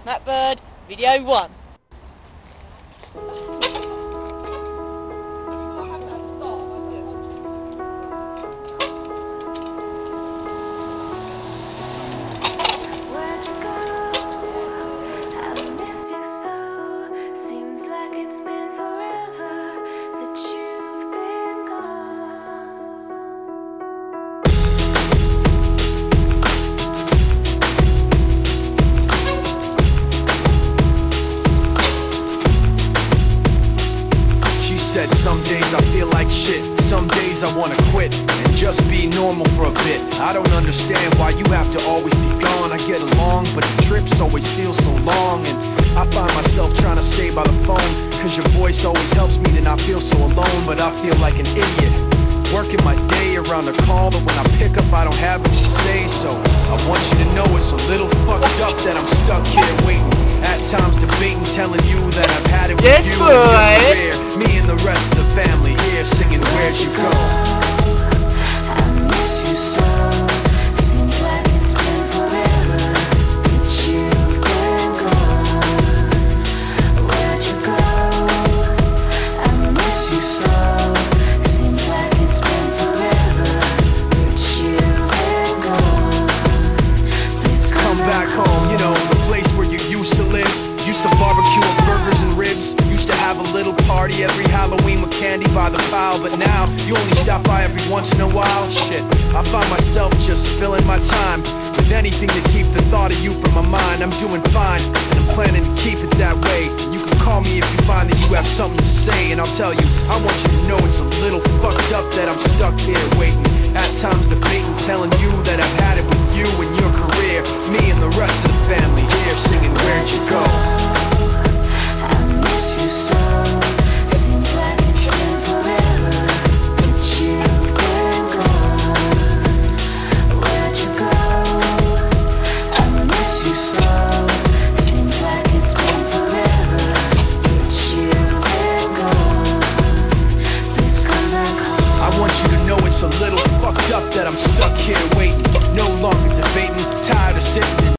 Matt Bird, video 1. Said some days I feel like shit, some days I wanna quit and just be normal for a bit. I don't understand why you have to always be gone. I get along, but the trips always feel so long, and I find myself trying to stay by the phone, cause your voice always helps me to not feel so alone. But I feel like an idiot, working my day around a call that when I pick up I don't have what you say. So I want you to know it's a little fucked up that I'm stuck here waiting, at times debating, telling you that I've had it with Good you boy. and your career. Me and the rest of the family here singing Where'd You Go? I miss you so. Seems like it's been forever that you've been gone. Where'd you go? I miss you so. Seems like it's been forever that you've been gone. Please Come back home, you know, the place where you used to live. Used to barbecue and burgers and ribs. Used to have a little party every Halloween with candy by the pile. But now, you only stop by every once in a while. Shit, I find myself just filling my time with anything to keep the thought of you from my mind. I'm doing fine, and I'm planning to keep it that way. You can call me if you find that you have something to say, and I'll tell you, I want you to know it's a little fucked up that I'm stuck here waiting, at times debating, telling you that I've had it with you and your career. Me and the rest of the family